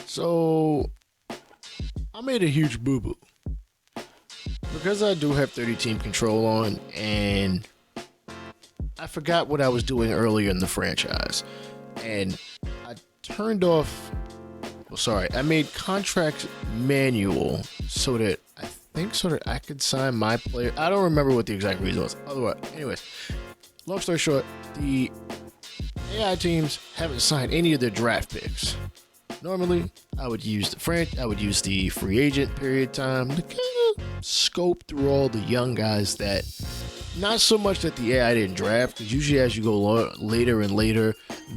So I made a huge boo-boo because I do have 30 team control on, and I forgot what I was doing earlier in the franchise, and I turned off. Well, sorry, I made contracts manual so that I could sign my player. I don't remember what the exact reason was. Anyways, long story short, the AI teams haven't signed any of their draft picks. Normally, I would use the free agent period time to kind of scope through all the young guys that, not so much that the AI didn't draft, because usually as you go later and later,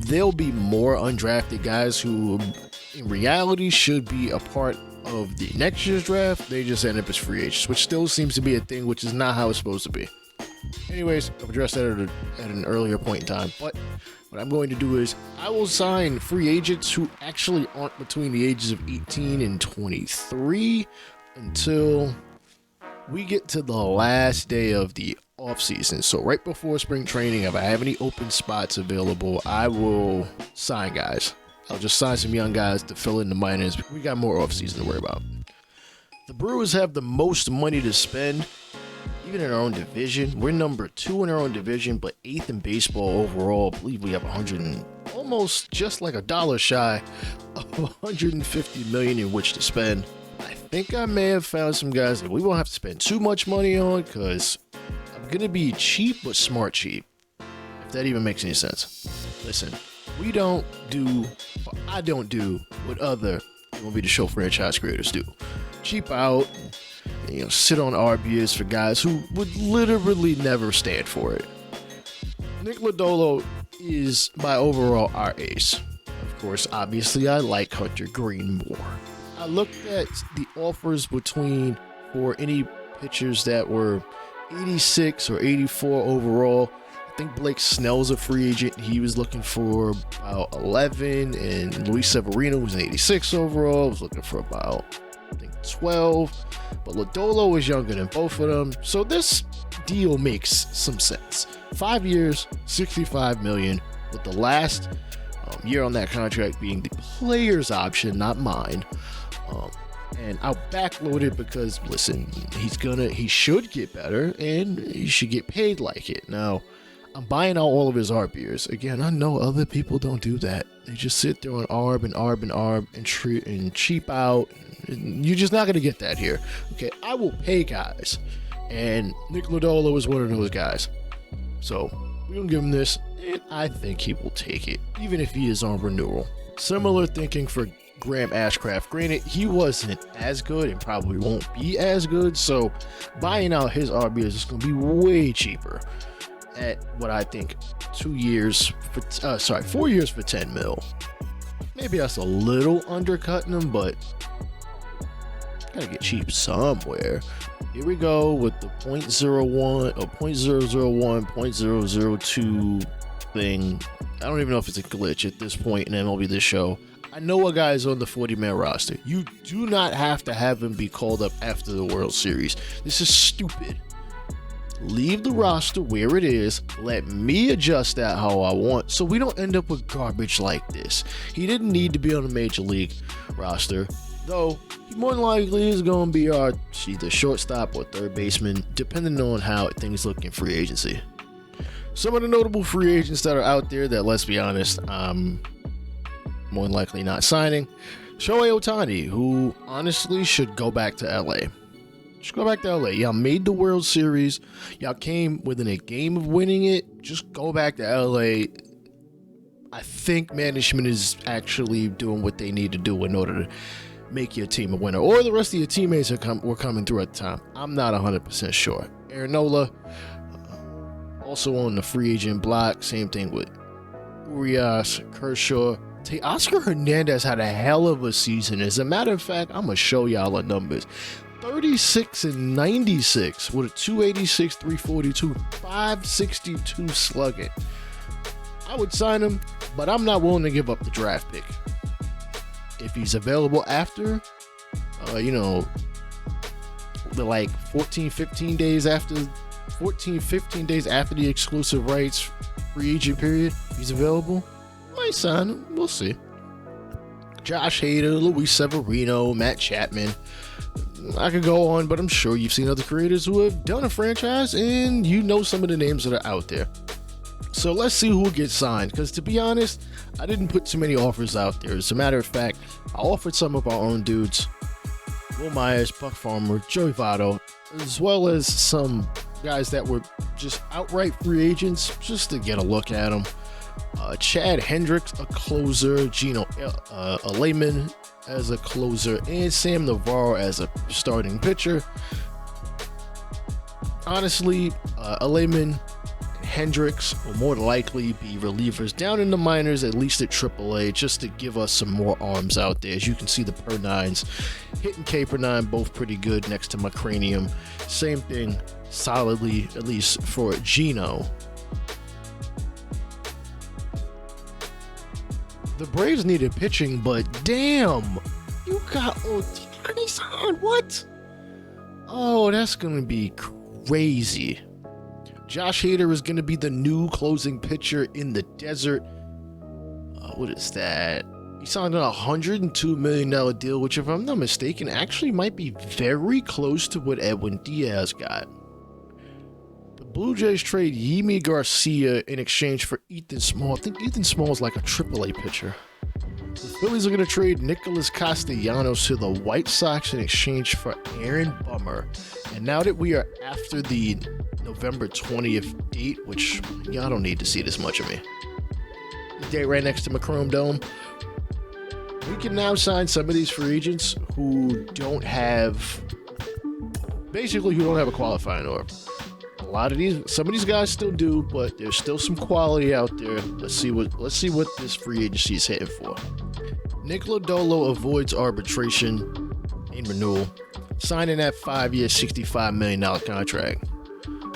there'll be more undrafted guys who, in reality, should be a part of the next year's draft. They just end up as free agents, which still seems to be a thing, which is not how it's supposed to be. Anyways, I've addressed that at an earlier point in time, but what I'm going to do is I will sign free agents who actually aren't between the ages of 18 and 23 until we get to the last day of the offseason. So right before spring training, if I have any open spots available, I will sign guys. I'll just sign some young guys to fill in the minors. We got more offseason to worry about. The Brewers have the most money to spend, even in our own division. We're number 2 in our own division, but 8th in baseball overall. I believe we have almost just like a dollar shy of 150 million in which to spend. I think I may have found some guys that we won't have to spend too much money on, because I'm going to be cheap but smart cheap, if that even makes any sense. Listen, I don't do what other MLB The Show franchise creators do. Cheap out, and, sit on RBS for guys who would literally never stand for it. Nick Lodolo is my overall our ace. Of course, obviously, I like Hunter Green more. I looked at the offers for any pitchers that were 86 or 84 overall. I think Blake Snell's a free agent. He was looking for about 11, and Luis Severino, who's an 86 overall, was looking for about, I think, 12. But Lodolo is younger than both of them, so this deal makes some sense. 5 years, $65 million, with the last year on that contract being the player's option, not mine. And I'll backload it because, listen, he should get better, and he should get paid like it. Now, I'm buying out all of his RBers. Again, I know other people don't do that. They just sit there on ARB and cheap out. And you're just not going to get that here. Okay, I will pay guys. And Nick Lodolo is one of those guys. So, we're going to give him this, and I think he will take it, even if he is on renewal. Similar thinking for Graham Ashcraft. Granted, he wasn't as good and probably won't be as good, so buying out his RBs is going to be way cheaper at what I think 4 years for 10 mil. Maybe that's a little undercutting him, but gotta get cheap somewhere. Here we go with the 0.01 or 0.001, 0.002 thing. I don't even know if it's a glitch at this point in MLB The Show. I know a guy is on the 40-man roster. You do not have to have him be called up after the World Series. This is stupid. Leave the roster where it is. Let me adjust that how I want, so we don't end up with garbage like this. He didn't need to be on a major league roster, though he more than likely is going to be our either shortstop or third baseman, depending on how things look in free agency. Some of the notable free agents that are out there that, let's be honest, more than likely not signing. Shohei Ohtani, who honestly should go back to LA. Just go back to LA. Y'all made the World Series. Y'all came within a game of winning it. Just go back to LA. I think management is actually doing what they need to do in order to make your team a winner. Or the rest of your teammates were coming through at the time. I'm not 100% sure. Aaron Nola, also on the free agent block. Same thing with Urias, Kershaw. Oscar Hernandez had a hell of a season. As a matter of fact, I'm going to show y'all the numbers. 36 and 96 with a 286, 342, 562 slugging. I would sign him, but I'm not willing to give up the draft pick. If he's available after, the 15 days after the exclusive rights free agent period, if he's available, I might sign him. We'll see. Josh Hader, Luis Severino, Matt Chapman. I could go on, but I'm sure you've seen other creators who have done a franchise and you know some of the names that are out there. So let's see who gets signed, because to be honest, I didn't put too many offers out there. As a matter of fact, I offered some of our own dudes, Will Myers, Buck Farmer, Joey Votto, as well as some guys that were just outright free agents, just to get a look at them. Chad Hendricks, a closer, Gino Alayman as a closer, and Sam Navarro as a starting pitcher. Honestly, Alayman and Hendricks will more likely be relievers down in the minors, at least at AAA, just to give us some more arms out there. As you can see, the per nines, hitting K per nine, both pretty good next to my cranium. Same thing, solidly, at least for Gino. The Braves needed pitching, but damn, you got Ohtani's on. What? Oh, that's gonna be crazy. Josh Hader is gonna be the new closing pitcher in the desert. What is that? He signed a $102 million deal, which, if I'm not mistaken, actually might be very close to what Edwin Diaz got. Blue Jays trade Yimi Garcia in exchange for Ethan Small. I think Ethan Small is like a AAA pitcher. The Phillies are going to trade Nicholas Castellanos to the White Sox in exchange for Aaron Bummer. And now that we are after the November 20th date, which y'all don't need to see this much of me, the date right next to Macrome Dome, we can now sign some of these free agents who don't have a qualifying order. Some of these guys still do, but there's still some quality out there. Let's see what this free agency is hitting for. Nick Lodolo avoids arbitration in renewal, signing that 5-year, $65 million contract.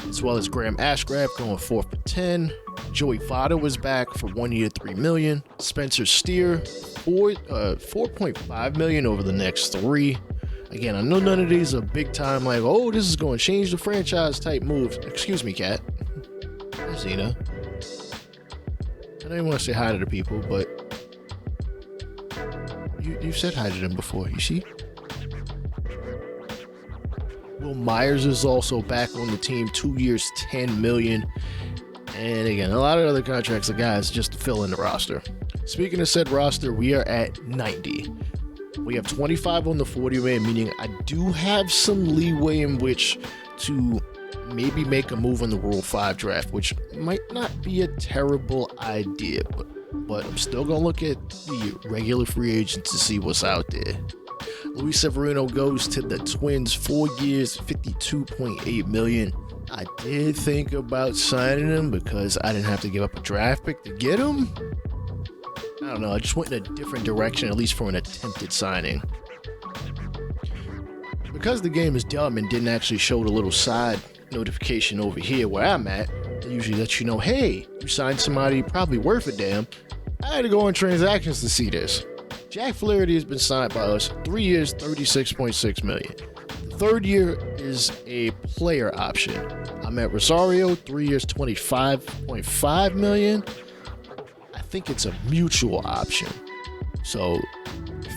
As well as Graham Ashcraft going 4 for 10. Joey Votto was back for 1 year, $3 million. Spencer Steer, $4.5 million over the next 3. Again, I know none of these are big time, like, oh, this is going to change the franchise type moves. Excuse me, Kat. Hi, Zena. I don't even want to say hi to the people, but you've said hi to them before, you see? Will Myers is also back on the team, 2 years, $10 million. And again, a lot of other contracts of guys just to fill in the roster. Speaking of said roster, we are at 90. We have 25 on the 40-man, meaning I do have some leeway in which to maybe make a move on the Rule 5 draft, which might not be a terrible idea, but I'm still going to look at the regular free agents to see what's out there. Luis Severino goes to the Twins, 4 years, $52.8 million. I did think about signing him because I didn't have to give up a draft pick to get him. I don't know, I just went in a different direction, at least for an attempted signing. Because the game is dumb and didn't actually show the little side notification over here where I'm at, they usually let you know, hey, you signed somebody probably worth a damn. I had to go on transactions to see this. Jack Flaherty has been signed by us, 3 years, $36.6 million. The third year is a player option. I'm at Rosario, 3 years, $25.5 million. I think it's a mutual option. So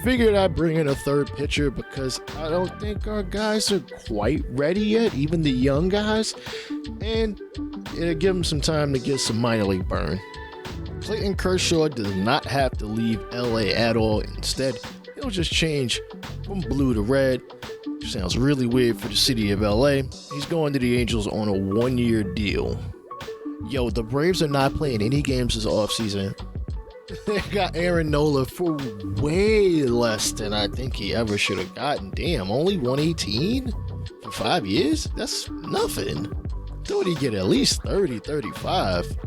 figured I'd bring in a third pitcher because I don't think our guys are quite ready yet, even the young guys, and it'll give them some time to get some minor league burn. Clayton Kershaw does not have to leave LA at all. Instead, he'll just change from blue to red. Sounds really weird for the city of LA. He's going to the Angels on a 1-year deal. Yo, the Braves are not playing any games this offseason. They got Aaron Nola for way less than I think he ever should have gotten. Damn, only 118 for 5 years? That's nothing. Thought he'd get at least 30, 35.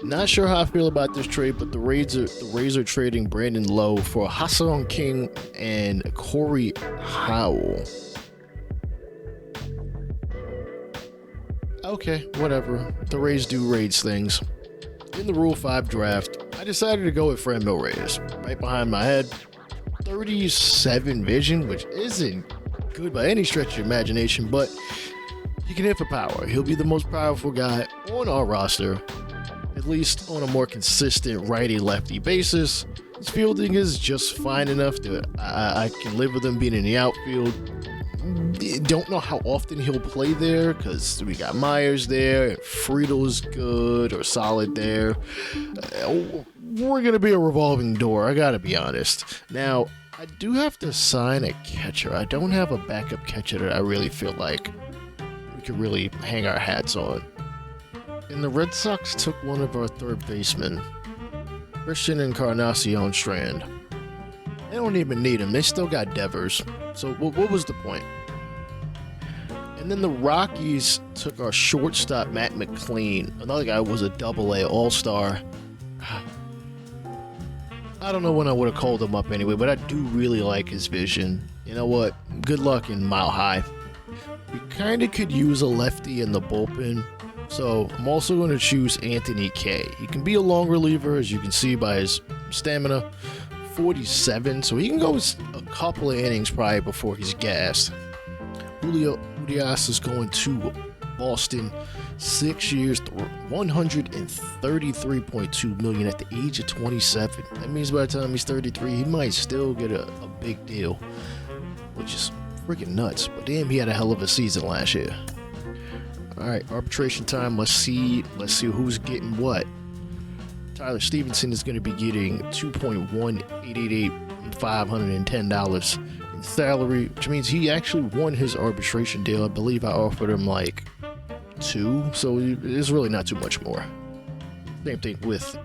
Not sure how I feel about this trade, but the Rays are trading Brandon Lowe for Ha-Seong King and Corey Howell. Okay, whatever. The Rays do Rays things. In the Rule 5 draft, I decided to go with Franmil Reyes. Right behind my head, 37 vision, which isn't good by any stretch of imagination, but he can hit for power. He'll be the most powerful guy on our roster, at least on a more consistent righty-lefty basis. His fielding is just fine enough that I can live with him being in the outfield. Don't know how often he'll play there because we got Myers there, and Friedel's good or solid there. We're going to be a revolving door, I got to be honest. Now, I do have to sign a catcher. I don't have a backup catcher that I really feel like we could really hang our hats on. And the Red Sox took one of our third basemen, Christian Encarnacion Strand. They don't even need him. They still got Devers. So what was the point? And then the Rockies took our shortstop, Matt McLean. Another guy who was a Double-A All-Star. I don't know when I would have called him up anyway, but I do really like his vision. You know what? Good luck in Mile High. We kind of could use a lefty in the bullpen. So I'm also going to choose Anthony Kay. He can be a long reliever, as you can see by his stamina. 47, so he can go a couple of innings probably before he's gassed. Julio Urias is going to Boston, 6 years, $133.2 million at the age of 27. That means by the time he's 33, he might still get a big deal, which is freaking nuts. But damn, he had a hell of a season last year. All right, arbitration time. Let's see who's getting what. Tyler Stevenson is going to be getting $2.188510 in salary, which means he actually won his arbitration deal. I believe I offered him like $2, so it's really not too much more. Same thing with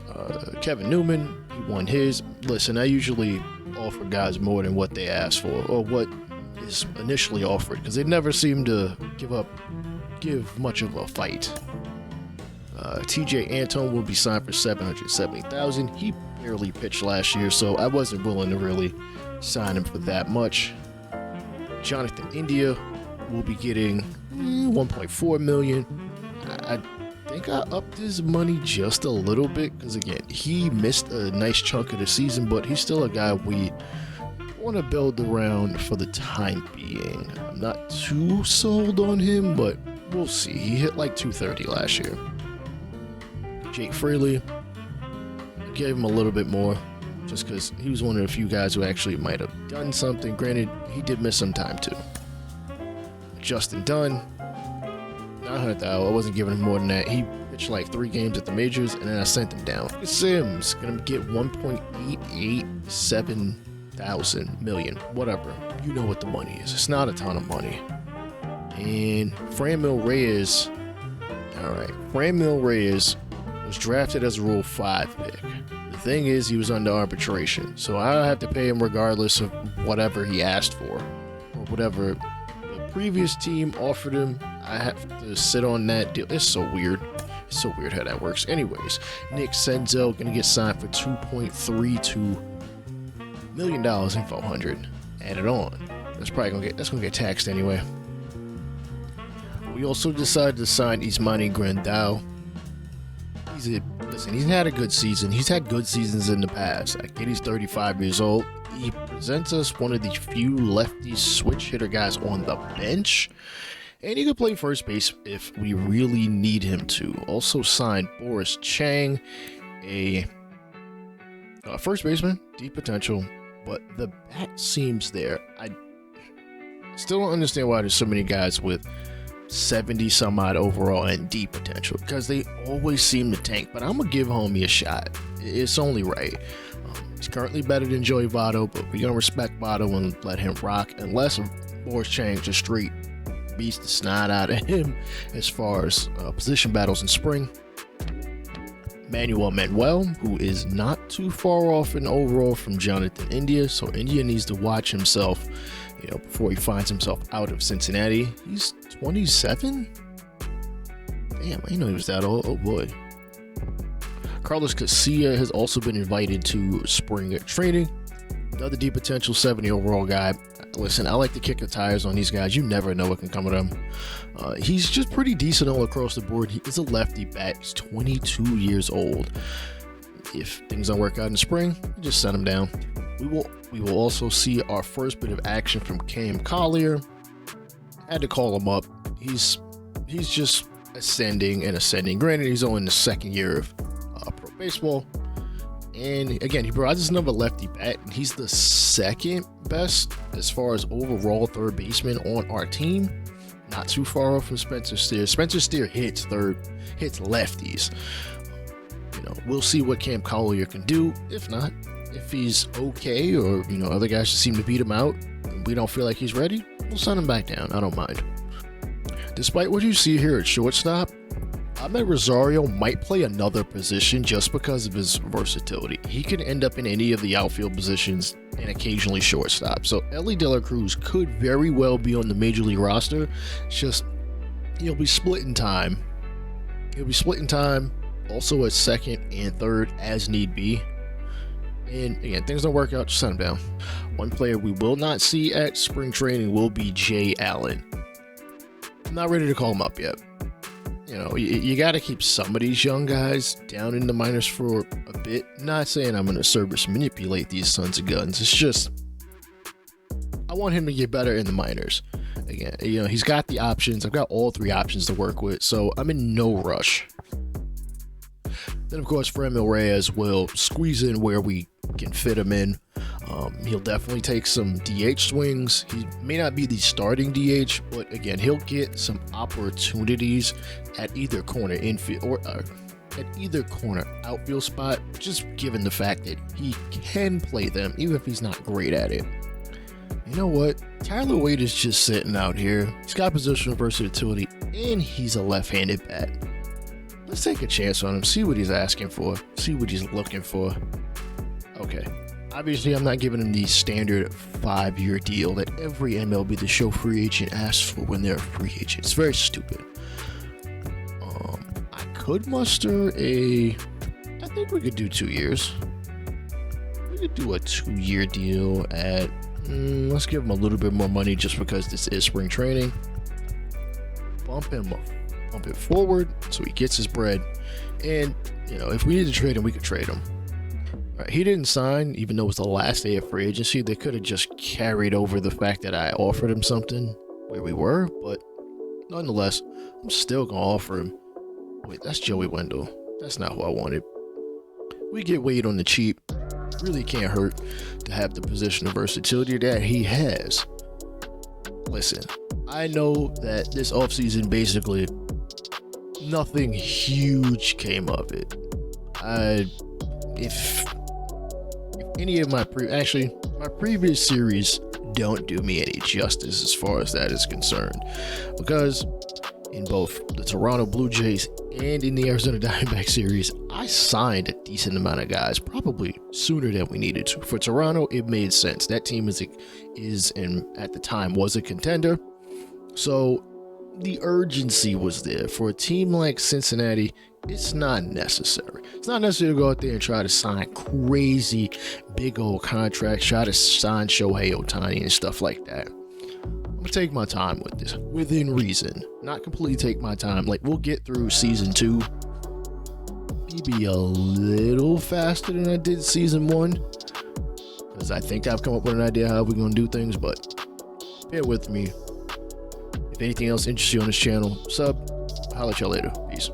Kevin Newman. He won his. Listen, I usually offer guys more than what they ask for or what is initially offered because they never seem to give much of a fight. TJ Antone will be signed for $770,000. He barely pitched last year, so I wasn't willing to really sign him for that much. Jonathan India will be getting $1.4 million. I think I upped his money just a little bit because, again, he missed a nice chunk of the season, but he's still a guy we want to build around for the time being. I'm not too sold on him, but we'll see. He hit like 230 last year. Jake Fraley, I gave him a little bit more just because he was one of the few guys who actually might have done something. Granted, he did miss some time too. Justin Dunn, $900,000. I wasn't giving him more than that. He pitched like 3 games at the majors, and then I sent him down. Sims gonna get $1.887 million. Whatever. You know what the money is. It's not a ton of money. And Franmil Reyes. All right, Franmil Reyes was drafted as a Rule 5 pick. The thing is, he was under arbitration, so I have to pay him regardless of whatever he asked for or whatever the previous team offered him. I have to sit on that deal. It's so weird. It's so weird how that works. Anyways, Nick Senzel gonna get signed for $2.32 million in 400. Add it on. That's gonna get taxed anyway. We also decided to sign Ismani Grandal. He's had a good season. He's had good seasons in the past. I get he's 35 years old. He presents us one of the few lefty switch hitter guys on the bench. And he can play first base if we really need him to. Also signed Boris Chang, a first baseman, deep potential, but the bat seems there. I still don't understand why there's so many guys with 70 some odd overall and deep potential because they always seem to tank, but I'm gonna give homie a shot. It's only right. He's currently better than Joey Votto, but we're gonna respect Votto and let him rock unless Boris Chang just straight beats the snot out of him as far as position battles in spring. Manuel, who is not too far off in overall from Jonathan India, so India needs to watch himself, before he finds himself out of Cincinnati. He's 27? Damn, I didn't know he was that old. Oh boy. Carlos Casilla has also been invited to spring training. Another deep potential 70 overall guy. Listen, I like to kick the tires on these guys. You never know what can come of them. He's just pretty decent all across the board. He is a lefty bat. He's 22 years old. If things don't work out in the spring, just send him down. We will also see our first bit of action from Cam Collier. Had to call him up. He's just ascending. Granted, he's only in the second year of pro baseball. And again, he provides us another lefty bat, and he's the second best as far as overall third baseman on our team. Not too far off from Spencer Steer. Spencer Steer hits lefties. You know, we'll see what Cam Collier can do. If not, if he's okay, or you know, other guys just seem to beat him out, and we don't feel like he's ready, we'll send him back down. I don't mind. Despite what you see here at shortstop, Ahmed Rosario might play another position just because of his versatility. He could end up in any of the outfield positions and occasionally shortstop. So Ellie De La Cruz could very well be on the major league roster. It's just he'll be splitting time. Also at second and third as need be. And again, things don't work out, just send him down. One player we will not see at spring training will be Jay Allen. I'm not ready to call him up yet. You know, you got to keep some of these young guys down in the minors for a bit. Not saying I'm going to service manipulate these sons of guns. It's just, I want him to get better in the minors. Again, you know, he's got the options. I've got all three options to work with, so I'm in no rush. Then, of course, Franmil Reyes will squeeze in where we can fit him in. He'll definitely take some DH swings. He may not be the starting DH, but again, he'll get some opportunities at either corner infield or at either corner outfield spot, just given the fact that he can play them, even if he's not great at it. You know what? Tyler Wade is just sitting out here. He's got positional versatility, and he's a left-handed bat. Let's take a chance on him, see what he's asking for, see what he's looking for. Okay. Obviously, I'm not giving him the standard 5-year deal that every MLB The Show free agent asks for when they're a free agent. It's very stupid. I could muster I think we could do 2 years. We could do a 2-year deal at, let's give him a little bit more money just because this is spring training. Bump it forward so he gets his bread. And, you know, if we need to trade him, we could trade him. Right, he didn't sign, even though it was the last day of free agency. They could have just carried over the fact that I offered him something where we were, but nonetheless, I'm still going to offer him. Wait, that's Joey Wendell. That's not who I wanted. We get Wade on the cheap. Really can't hurt to have the position of versatility that he has. Listen, I know that this offseason, basically, nothing huge came of it. If any of my previous series don't do me any justice as far as that is concerned, because in both the Toronto Blue Jays and in the Arizona Diamondbacks series, I signed a decent amount of guys, probably sooner than we needed to. For Toronto, it made sense. That team is and at the time was a contender, so the urgency was there. For a team like Cincinnati, it's not necessary. It's not necessary to go out there and try to sign crazy big old contracts, try to sign Shohei Ohtani and stuff like that. I'm gonna take my time with this, within reason. Not completely take my time. Like, we'll get through season 2 maybe a little faster than I did season 1, because I think I've come up with an idea how we're gonna do things, but bear with me. If anything else interests you on this channel, sub. I'll holler at y'all later. Peace.